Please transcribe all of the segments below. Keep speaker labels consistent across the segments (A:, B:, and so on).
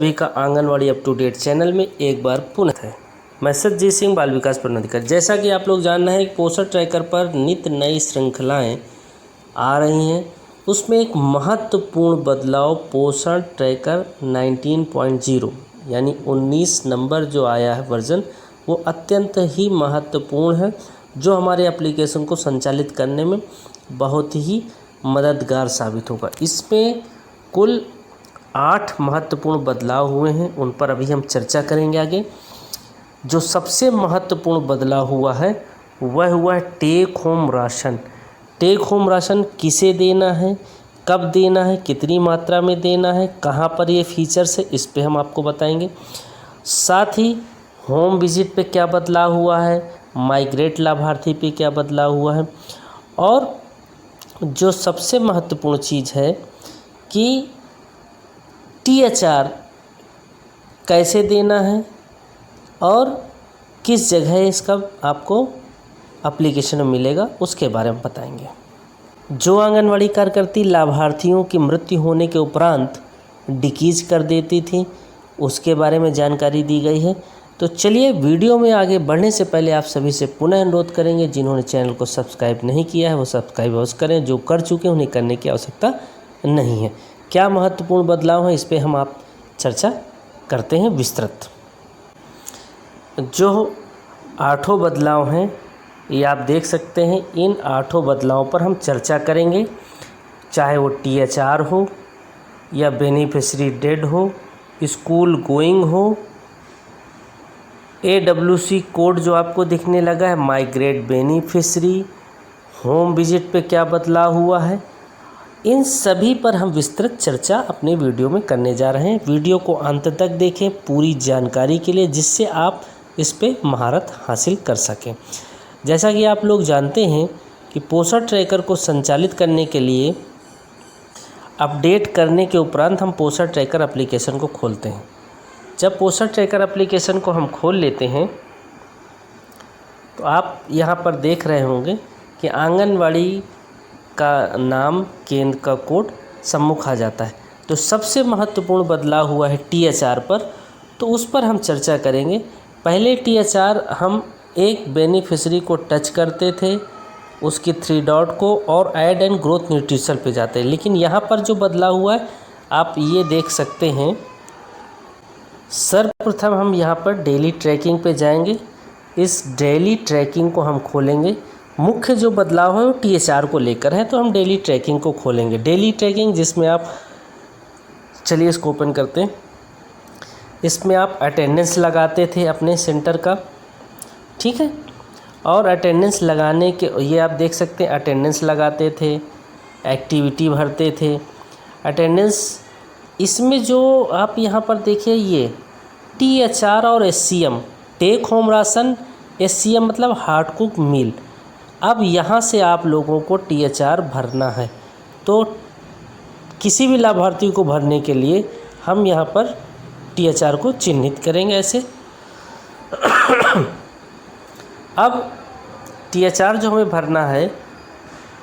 A: सभी का anganwadi up to date channel में एक बार पुनः है। मैं सतजीत सिंह बाल विकास प्रबंधक। जैसा कि आप लोग जान रहे हैं पोषण ट्रैकर पर नित्य नई श्रृंखलाएं आ रही हैं, उसमें एक महत्वपूर्ण बदलाव पोषण ट्रैकर 19.0 यानी 19 नंबर जो आया है वर्जन, वो अत्यंत ही महत्वपूर्ण है, जो हमारे एप्लीकेशन को संचालित करने में बहुत ही मददगार साबित होगा। इसमें कुल 8 महत्वपूर्ण बदलाव हुए हैं, उन पर अभी हम चर्चा करेंगे आगे। जो सबसे महत्वपूर्ण बदलाव हुआ है वह हुआ है take home ration. Take home ration किसे देना है, कब देना है, कितनी मात्रा में देना है, कहाँ पर ये फीचर्स है, इस पे हम आपको बताएंगे। साथ ही होम विजिट पे क्या बदलाव हुआ है, माइग्रेट लाभार्थी पे क्या बदलाव हुआ है, और जो सबसे महत्वपूर्ण चीज़ है कि THR कैसे देना है और किस जगह इसका आपको एप्लीकेशन में मिलेगा, उसके बारे में बताएंगे। जो आंगनवाड़ी कार्यकर्ती लाभार्थियों की मृत्यु होने के उपरांत डिकीज कर देती थी, उसके बारे में जानकारी दी गई है। तो चलिए वीडियो में आगे बढ़ने से पहले आप सभी से पुनः अनुरोध करेंगे, जिन्होंने चैनल को सब्सक्राइब नहीं किया है वो सब्सक्राइब अवश्य करें, जो कर चुके हैं उन्हें करने की आवश्यकता नहीं है। क्या महत्वपूर्ण बदलाव है इस पे हम आप चर्चा करते हैं विस्तृत। जो 8 बदलाव हैं ये आप देख सकते हैं, इन 8 बदलावों पर हम चर्चा करेंगे, चाहे वो THR हो या बेनिफिशरी डेड हो, स्कूल गोइंग हो, AWC कोड जो आपको दिखने लगा है, माइग्रेट बेनिफिशरी, होम विजिट पे क्या बदलाव हुआ है, इन सभी पर हम विस्तृत चर्चा अपने वीडियो में करने जा रहे हैं। वीडियो को अंत तक देखें पूरी जानकारी के लिए, जिससे आप इस पे महारत हासिल कर सकें। जैसा कि आप लोग जानते हैं कि पोषण ट्रैकर को संचालित करने के लिए अपडेट करने के उपरांत हम पोषण ट्रैकर एप्लीकेशन को खोलते हैं। जब पोषण ट्रैकर एप्लीकेशन को हम खोल लेते हैं तो आप यहाँ पर देख रहे होंगे कि आंगनवाड़ी का नाम, केंद्र का कोड सम्मुख आ जाता है। तो सबसे महत्वपूर्ण बदलाव हुआ है THR पर, तो उस पर हम चर्चा करेंगे। पहले THR हम एक बेनिफिशरी को टच करते थे, उसकी 3 डॉट को, और ऐड एंड ग्रोथ न्यूट्रिशन पे जाते हैं। लेकिन यहाँ पर जो बदलाव हुआ है आप ये देख सकते हैं। सर्वप्रथम हम यहाँ पर डेली ट्रैकिंग पे जाएंगे, इस डेली ट्रैकिंग को हम खोलेंगे। मुख्य जो बदलाव है वो THR को लेकर है, तो हम डेली ट्रैकिंग को खोलेंगे। डेली ट्रैकिंग जिसमें आप, चलिए इसको ओपन करते हैं। इसमें आप अटेंडेंस लगाते थे अपने सेंटर का, ठीक है, और अटेंडेंस लगाने के ये आप देख सकते हैं, अटेंडेंस लगाते थे, एक्टिविटी भरते थे, अटेंडेंस। इसमें जो आप यहाँ पर देखिए ये THR और SCM, take home ration, SCM मतलब हार्ड कुक मील। अब यहाँ से आप लोगों को THR भरना है, तो किसी भी लाभार्थी को भरने के लिए हम यहाँ पर THR को चिन्हित करेंगे ऐसे। अब THR जो हमें भरना है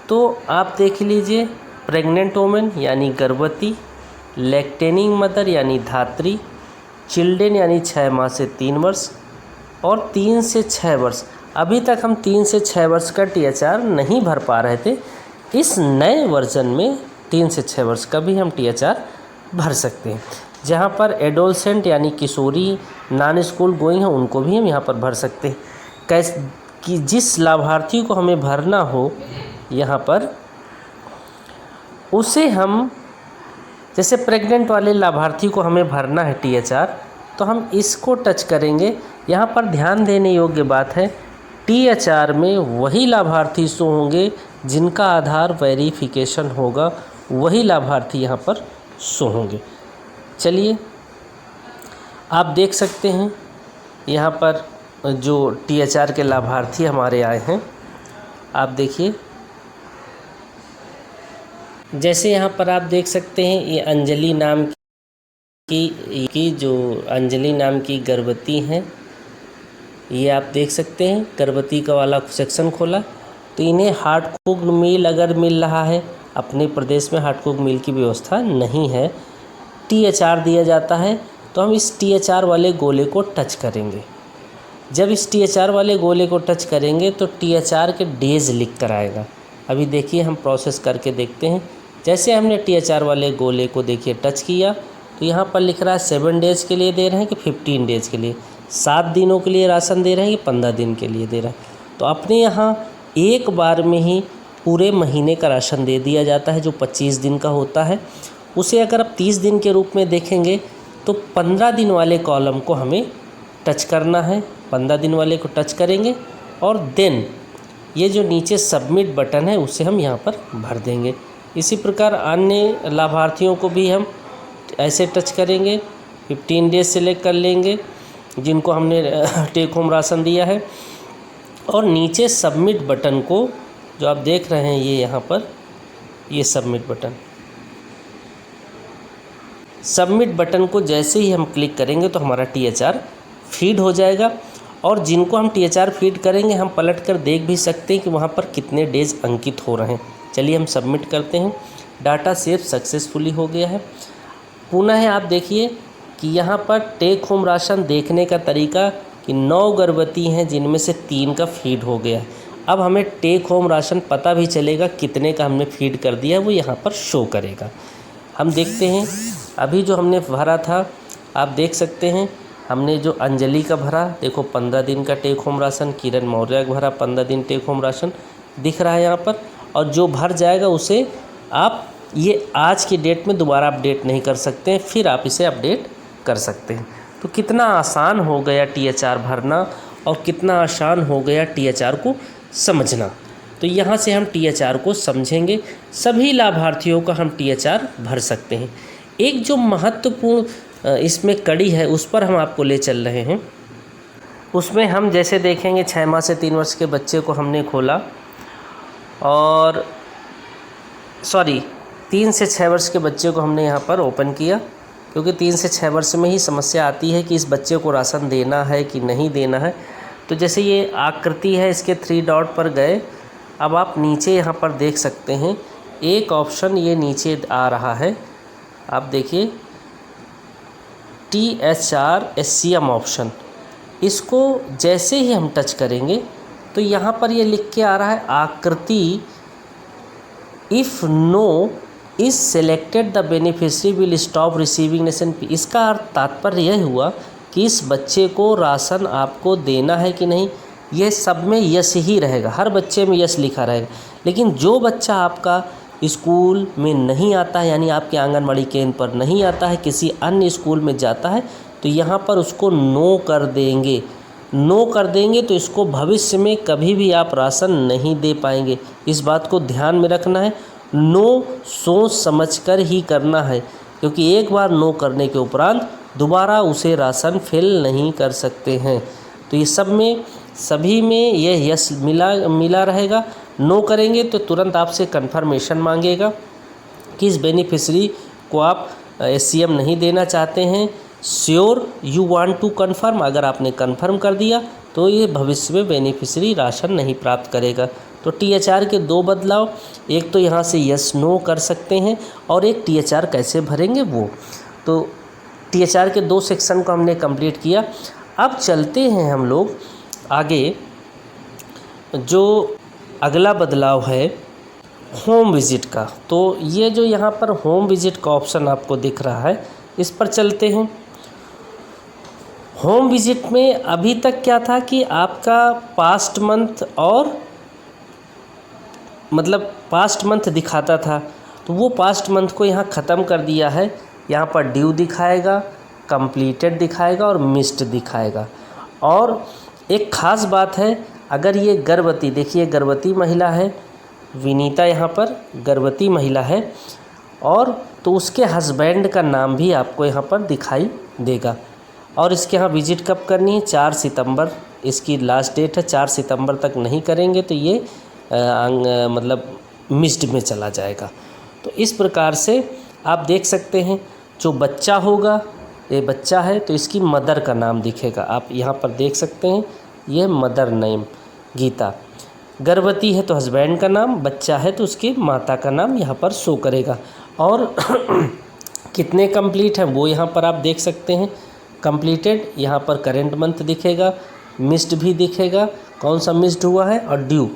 A: तो आप देख लीजिए, प्रेग्नेंट वोमेन यानी गर्भवती, लैक्टेनिंग मदर यानी धात्री, चिल्ड्रेन यानी 6 माह से 3 वर्ष, और 3 से 6 वर्ष। अभी तक हम 3 से 6 वर्ष का THR नहीं भर पा रहे थे। इस नए वर्जन में 3 से 6 वर्ष का भी हम THR भर सकते हैं। जहाँ पर एडोलसेंट यानी किशोरी, नॉन स्कूल गोइंग है, उनको भी हम यहाँ पर भर सकते हैं। कैसे कि जिस लाभार्थी को हमें भरना हो यहाँ पर, उसे हम, जैसे प्रेग्नेंट वाले लाभार्थी को हमें भरना है THR, तो हम इसको टच करेंगे। यहाँ पर ध्यान देने योग्य बात है, THR में वही लाभार्थी शो होंगे जिनका आधार वेरिफिकेशन होगा, वही लाभार्थी यहाँ पर शो होंगे। चलिए आप देख सकते हैं यहाँ पर जो THR के लाभार्थी हमारे आए हैं, आप देखिए। जैसे यहाँ पर आप देख सकते हैं ये अंजलि नाम की जो अंजलि नाम की गर्भवती हैं, ये आप देख सकते हैं। गर्भवती का वाला सेक्शन खोला तो इन्हें हार्ड कुक्ड मील अगर मिल रहा है, अपने प्रदेश में हार्ड कुक्ड मील की व्यवस्था नहीं है, THR दिया जाता है। तो हम इस THR वाले गोले को टच करेंगे। जब इस THR वाले गोले को टच करेंगे तो THR के डेज लिख कर आएगा। अभी देखिए हम प्रोसेस करके देखते हैं। जैसे हमने THR वाले गोले को देखिए टच किया तो यहाँ पर लिख रहा है 7 डेज़ के लिए दे रहे हैं कि 15 डेज़ के लिए, 7 दिनों के लिए राशन दे रहे हैं कि 15 दिन के लिए दे रहे हैं। तो अपने यहाँ एक बार में ही पूरे महीने का राशन दे दिया जाता है जो 25 दिन का होता है। उसे अगर आप 30 दिन के रूप में देखेंगे तो 15 दिन वाले कॉलम को हमें टच करना है। 15 दिन वाले को टच करेंगे और देन ये जो नीचे सबमिट बटन है उसे हम यहाँ पर भर देंगे। इसी प्रकार अन्य लाभार्थियों को भी हम ऐसे टच करेंगे, 15 डेज सेलेक्ट कर लेंगे जिनको हमने टेक होम राशन दिया है, और नीचे सबमिट बटन को जो आप देख रहे हैं ये यहाँ पर, ये सबमिट बटन को जैसे ही हम क्लिक करेंगे तो हमारा THR फीड हो जाएगा। और जिनको हम THR फीड करेंगे हम पलट कर देख भी सकते हैं कि वहाँ पर कितने डेज अंकित हो रहे हैं। चलिए हम सबमिट करते हैं। डाटा सेव सक्सेसफुली हो गया है। पुनः आप देखिए कि यहाँ पर टेक होम राशन देखने का तरीका कि 9 गर्भवती हैं जिनमें से 3 का फीड हो गया है। अब हमें टेक होम राशन पता भी चलेगा कितने का हमने फीड कर दिया है, वो यहाँ पर शो करेगा। हम देखते हैं अभी जो हमने भरा था, आप देख सकते हैं हमने जो अंजलि का भरा, देखो 15 दिन का टेक होम राशन, किरण मौर्य का भरा 15 दिन टेक होम राशन दिख रहा है यहाँ पर। और जो भर जाएगा उसे आप ये आज की डेट में दोबारा अपडेट नहीं कर सकते हैं, फिर आप इसे अपडेट कर सकते हैं। तो कितना आसान हो गया THR भरना और कितना आसान हो गया THR को समझना। तो यहाँ से हम THR को समझेंगे, सभी लाभार्थियों का हम THR भर सकते हैं। एक जो महत्वपूर्ण इसमें कड़ी है उस पर हम आपको ले चल रहे हैं। उसमें हम जैसे देखेंगे 6 माह से 3 वर्ष के बच्चे को हमने खोला, और 3 से 6 वर्ष के बच्चे को हमने यहाँ पर ओपन किया, क्योंकि 3 से 6 वर्ष में ही समस्या आती है कि इस बच्चे को राशन देना है कि नहीं देना है। तो जैसे ये आकृति है, इसके 3 डॉट पर गए। अब आप नीचे यहाँ पर देख सकते हैं एक ऑप्शन ये नीचे आ रहा है, आप देखिए THR SCM ऑप्शन। इसको जैसे ही हम टच करेंगे तो यहाँ पर ये लिख के आ रहा है आकृति if no is selected the beneficiary will stop receiving ration fee. इसका तात्पर्य यह हुआ कि इस बच्चे को राशन आपको देना है कि नहीं, यह सब में यस ही रहेगा, हर बच्चे में यस लिखा रहेगा। लेकिन जो बच्चा आपका स्कूल में नहीं आता है, यानी आपके आंगनबाड़ी केंद्र पर नहीं आता है, किसी अन्य स्कूल में जाता है, तो यहाँ पर उसको नो कर देंगे। नो कर देंगे तो इसको भविष्य में कभी भी आप राशन नहीं दे पाएंगे। इस बात को ध्यान में रखना है। नो सोच समझकर ही करना है, क्योंकि एक बार नो करने के उपरांत दोबारा उसे राशन नहीं कर सकते हैं। तो ये सभी में यह यस मिला रहेगा। नो करेंगे तो तुरंत आपसे कंफर्मेशन मांगेगा कि इस बेनिफिशियरी को आप SCM नहीं देना चाहते हैं। Sure you want to confirm, अगर आपने कन्फर्म कर दिया तो ये भविष्य में बेनिफिशियरी राशन नहीं प्राप्त करेगा। तो THR के 2 बदलाव, एक तो यहाँ से यस नो कर सकते हैं और एक THR कैसे भरेंगे वो। तो THR के 2 सेक्शन को हमने कंप्लीट किया। अब चलते हैं हम लोग आगे। जो अगला बदलाव है होम विज़िट का, तो ये जो यहाँ पर होम विज़िट का ऑप्शन आपको दिख रहा है, इस पर चलते हैं। होम विज़िट में अभी तक क्या था कि आपका पास्ट मंथ और पास्ट मंथ दिखाता था, तो वो पास्ट मंथ को यहाँ ख़त्म कर दिया है। यहाँ पर ड्यू दिखाएगा, कंप्लीटेड दिखाएगा और मिस्ड दिखाएगा। और एक ख़ास बात है, अगर ये गर्भवती, देखिए गर्भवती महिला है, विनीता यहाँ पर गर्भवती महिला है, और तो उसके हस्बैंड का नाम भी आपको यहाँ पर दिखाई देगा। और इसके यहाँ विज़िट कब करनी है, 4 सितंबर इसकी लास्ट डेट है। 4 सितंबर तक नहीं करेंगे तो ये मिस्ड में चला जाएगा। तो इस प्रकार से आप देख सकते हैं जो बच्चा होगा, ये बच्चा है तो इसकी मदर का नाम दिखेगा। आप यहाँ पर देख सकते हैं ये मदर नेम गीता। गर्भवती है तो हस्बैंड का नाम, बच्चा है तो उसकी माता का नाम यहाँ पर शो करेगा। और कितने कंप्लीट हैं वो यहाँ पर आप देख सकते हैं। कंप्लीटेड यहाँ पर करेंट मंथ दिखेगा, मिस्ड भी दिखेगा, कौन सा मिस्ड हुआ है और ड्यू।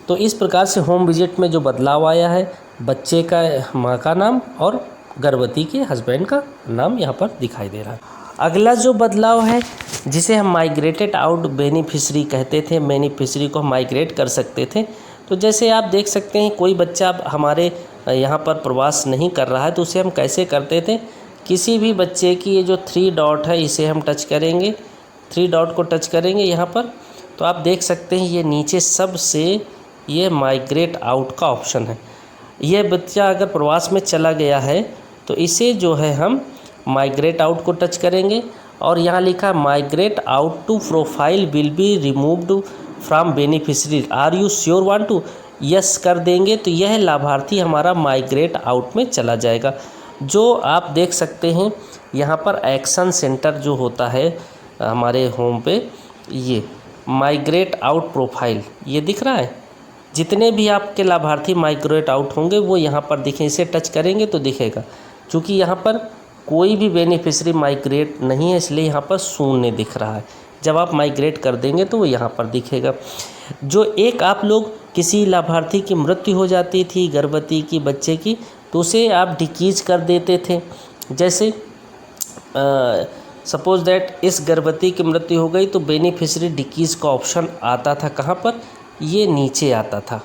A: तो इस प्रकार से होम विजिट में जो बदलाव आया है, बच्चे का माँ का नाम और गर्भवती के हस्बैंड का नाम यहाँ पर दिखाई दे रहा है। अगला जो बदलाव है जिसे हम माइग्रेटेड आउट बेनिफिशरी कहते थे, बेनिफिशरी को हम माइग्रेट कर सकते थे। तो जैसे आप देख सकते हैं कोई बच्चा हमारे यहाँ पर प्रवास नहीं कर रहा है तो उसे हम कैसे करते थे, किसी भी बच्चे की ये जो 3 डॉट है इसे हम टच करेंगे, 3 डॉट को टच करेंगे यहाँ पर, तो आप देख सकते हैं ये नीचे सबसे ये माइग्रेट आउट का ऑप्शन है। यह बच्चा अगर प्रवास में चला गया है तो इसे जो है हम माइग्रेट आउट को टच करेंगे और यहाँ लिखा migrate out to profile will be removed from beneficiary, are you sure want to, yes कर देंगे तो यह लाभार्थी हमारा माइग्रेट आउट में चला जाएगा। जो आप देख सकते हैं यहाँ पर एक्शन सेंटर जो होता है हमारे होम पे, ये माइग्रेट आउट प्रोफाइल ये दिख रहा है, जितने भी आपके लाभार्थी माइग्रेट आउट होंगे वो यहाँ पर दिखें, इसे टच करेंगे तो दिखेगा। क्योंकि यहाँ पर कोई भी बेनिफिशरी माइग्रेट नहीं है इसलिए यहाँ पर शून्य दिख रहा है, जब आप माइग्रेट कर देंगे तो वो यहाँ पर दिखेगा। जो एक आप लोग किसी लाभार्थी की मृत्यु हो जाती थी गर्भवती की बच्चे की तो उसे आप डिकीज कर देते थे। जैसे सपोज दैट इस गर्भवती की मृत्यु हो गई तो बेनिफिशरी डिकीज का ऑप्शन आता था, कहाँ पर, ये नीचे आता था,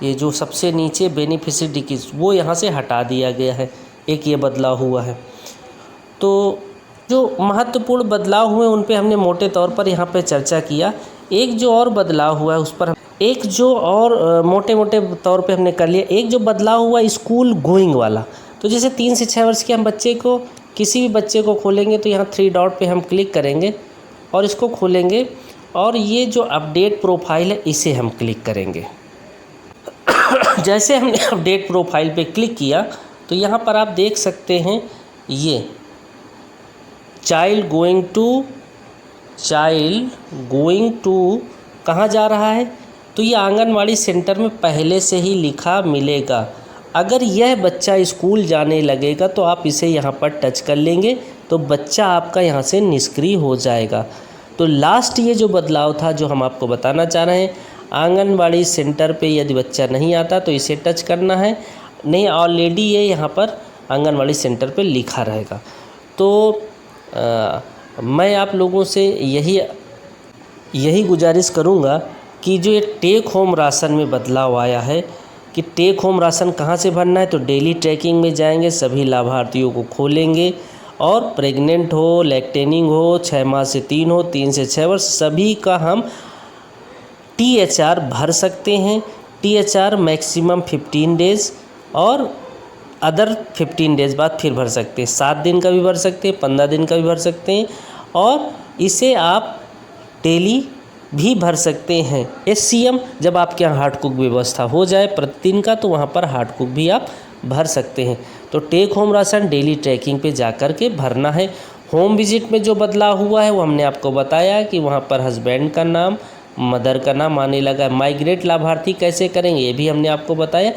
A: ये जो सबसे नीचे बेनिफिशरी डिकीज वो यहाँ से हटा दिया गया है, एक ये बदलाव हुआ है। तो जो महत्वपूर्ण बदलाव हुए उन पे हमने मोटे तौर पर यहाँ पे चर्चा किया। एक जो और बदलाव हुआ है उस पर एक जो और मोटे मोटे तौर पे हमने कर लिया। एक जो बदलाव हुआ स्कूल गोइंग वाला, तो जैसे 3 से 6 वर्ष के हम बच्चे को किसी भी बच्चे को खोलेंगे तो यहाँ 3 डॉट पे हम क्लिक करेंगे और इसको खोलेंगे और ये जो अपडेट प्रोफाइल है इसे हम क्लिक करेंगे। जैसे हमने अपडेट प्रोफाइल पे क्लिक किया तो यहाँ पर आप देख सकते हैं ये चाइल्ड गोइंग टू कहाँ जा रहा है, तो ये आंगनवाड़ी सेंटर में पहले से ही लिखा मिलेगा। अगर यह बच्चा स्कूल जाने लगेगा तो आप इसे यहाँ पर टच कर लेंगे तो बच्चा आपका यहाँ से निष्क्रिय हो जाएगा। तो लास्ट ये जो बदलाव था जो हम आपको बताना चाह रहे हैं, आंगनवाड़ी सेंटर पे यदि बच्चा नहीं आता तो इसे टच करना है, नहीं ऑलरेडी ये यहाँ पर आंगनवाड़ी सेंटर पे लिखा रहेगा। तो मैं आप लोगों से यही गुजारिश करूँगा कि जो ये टेक होम राशन में बदलाव आया है कि टेक होम राशन कहाँ से भरना है, तो डेली ट्रैकिंग में जाएंगे, सभी लाभार्थियों को खोलेंगे और प्रेग्नेंट हो, लैक्टेनिंग हो, 6 माह से 3 हो, 3 से 6 वर्ष, सभी का हम THR भर सकते हैं। THR मैक्सिमम 15 डेज़ और अदर 15 डेज़ बाद फिर भर सकते हैं। 7 दिन का भी भर सकते हैं, 15 दिन का भी भर सकते हैं और इसे आप डेली भी भर सकते हैं। SCM जब आपके यहाँ हार्ड कुक व्यवस्था हो जाए प्रतिदिन का तो वहाँ पर हार्ड कुक भी आप भर सकते हैं। तो take home ration daily tracking पे जा कर के भरना है। होम विजिट में जो बदलाव हुआ है वो हमने आपको बताया कि वहाँ पर हस्बैंड का नाम, मदर का नाम आने लगा। माइग्रेट लाभार्थी कैसे करेंगे ये भी हमने आपको बताया।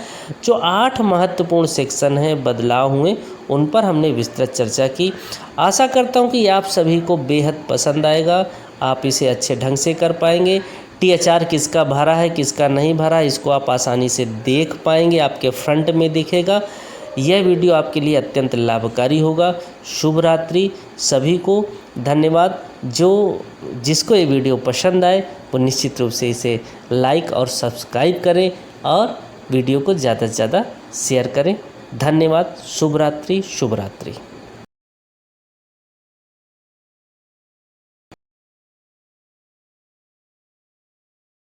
A: जो 8 महत्वपूर्ण सेक्शन हैं बदलाव हुए उन पर हमने विस्तृत चर्चा की। आशा करता हूँ कि आप सभी को बेहद पसंद आएगा, आप इसे अच्छे ढंग से कर पाएंगे। THR किसका भरा है किसका नहीं भरा है इसको आप आसानी से देख पाएंगे, आपके फ्रंट में दिखेगा। यह वीडियो आपके लिए अत्यंत लाभकारी होगा। शुभ रात्रि सभी को, धन्यवाद। जिसको ये वीडियो पसंद आए वो निश्चित रूप से इसे लाइक और सब्सक्राइब करें और वीडियो को ज़्यादा से ज़्यादा शेयर करें। धन्यवाद। शुभ रात्रि, शुभ रात्रि।